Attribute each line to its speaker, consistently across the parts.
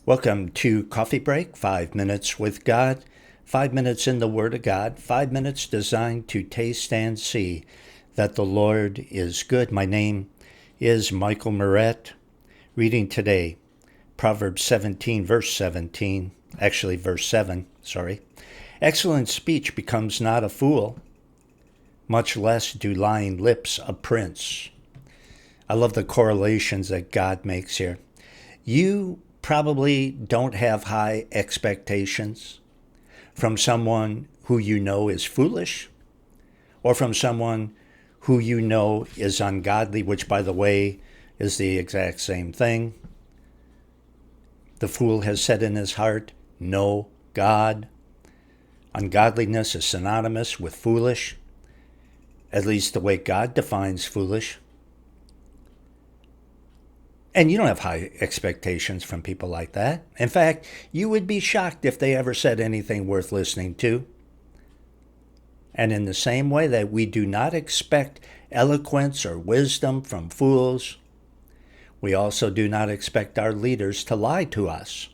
Speaker 1: Welcome to Coffee Break, 5 minutes with God, 5 minutes in the Word of God, 5 minutes designed to taste and see that the Lord is good. My name is Michael Moret. Reading today, Proverbs 17, verse 17, actually verse 7, sorry. Excellent speech becomes not a fool, much less do lying lips a prince. I love the correlations that God makes here. You probably don't have high expectations from someone who you know is foolish or from someone who you know is ungodly, which, by the way, is the exact same thing. The fool has said in his heart, "No God." Ungodliness is synonymous with foolish, at least the way God defines foolish. And you don't have high expectations from people like that. In fact, you would be shocked if they ever said anything worth listening to. And in the same way that we do not expect eloquence or wisdom from fools, we also do not expect our leaders to lie to us.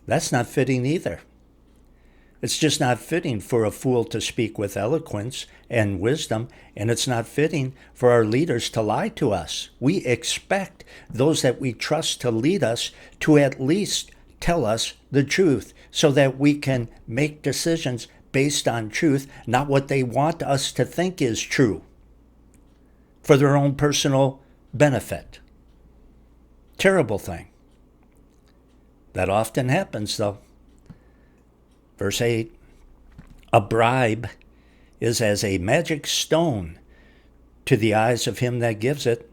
Speaker 1: That's not fitting either. It's just not fitting for a fool to speak with eloquence and wisdom, and it's not fitting for our leaders to lie to us. We expect those that we trust to lead us to at least tell us the truth so that we can make decisions based on truth, not what they want us to think is true for their own personal benefit. Terrible thing. That often happens, though. Verse 8, a bribe is as a magic stone to the eyes of him that gives it.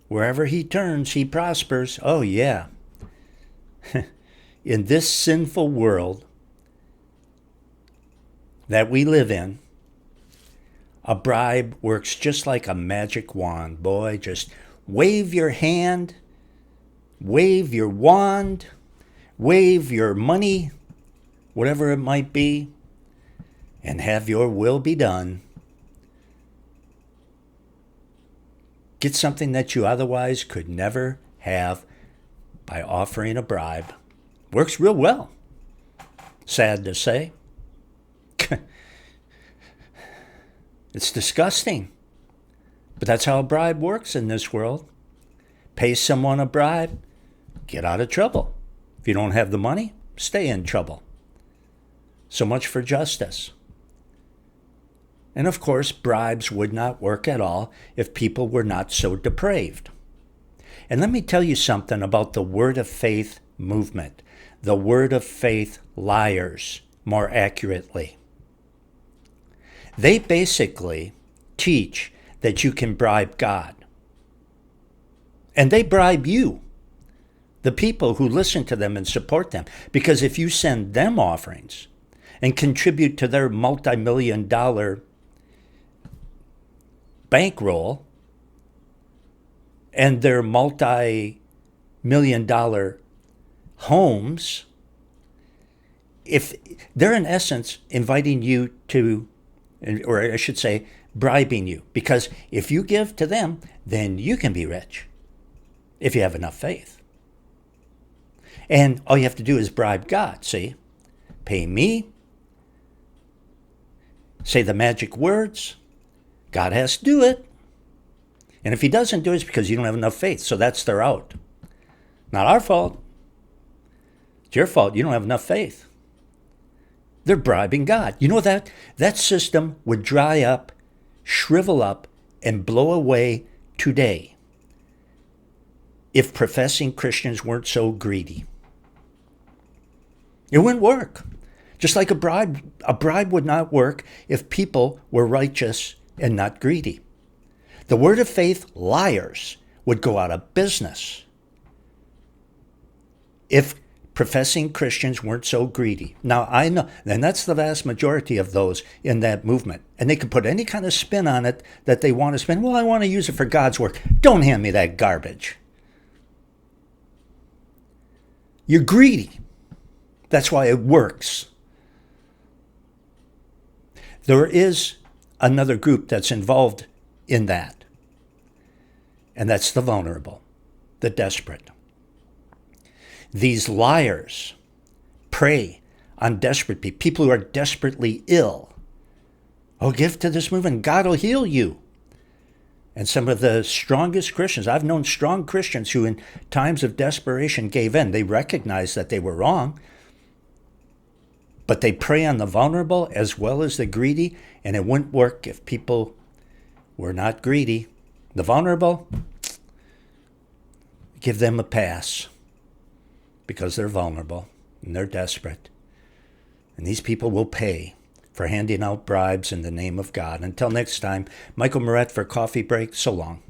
Speaker 1: Wherever he turns, he prospers. Oh, yeah. In this sinful world that we live in, a bribe works just like a magic wand. Boy, just wave your hand, wave your wand, wave your money, whatever it might be, and have your will be done. Get something that you otherwise could never have by offering a bribe. Works real well. Sad to say. It's disgusting. But that's how a bribe works in this world. Pay someone a bribe, get out of trouble. If you don't have the money, stay in trouble. So much for justice. And of course, bribes would not work at all if people were not so depraved. And let me tell you something about the Word of Faith movement. The Word of Faith liars, more accurately. They basically teach that you can bribe God. And they bribe you, the people who listen to them and support them. Because if you send them offerings and contribute to their multi-million-dollar bankroll and their multi-million-dollar homes, if they're in essence inviting you to, or I should say, bribing you. Because if you give to them, then you can be rich if you have enough faith. And all you have to do is bribe God, see? Pay me. Say the magic words. God has to do it. And if he doesn't do it, it's because you don't have enough faith. So that's their out. Not our fault. It's your fault. You don't have enough faith. They're bribing God. You know that system would dry up, shrivel up, and blow away today if professing Christians weren't so greedy. It wouldn't work. Just like a bribe would not work if people were righteous and not greedy. The Word of Faith liars would go out of business if professing Christians weren't so greedy. Now, I know, and that's the vast majority of those in that movement. And they can put any kind of spin on it that they want to spin. Well, I want to use it for God's work. Don't hand me that garbage. You're greedy. That's why it works. There is another group that's involved in that, and that's the vulnerable, the desperate. These liars prey on desperate people, people who are desperately ill. Oh, give to this movement. God will heal you. And some of the strongest Christians, I've known strong Christians who in times of desperation gave in. They recognized that they were wrong, but they prey on the vulnerable as well as the greedy, and it wouldn't work if people were not greedy. The vulnerable, give them a pass because they're vulnerable and they're desperate. And these people will pay for handing out bribes in the name of God. Until next time, Michael Moret for Coffee Break. So long.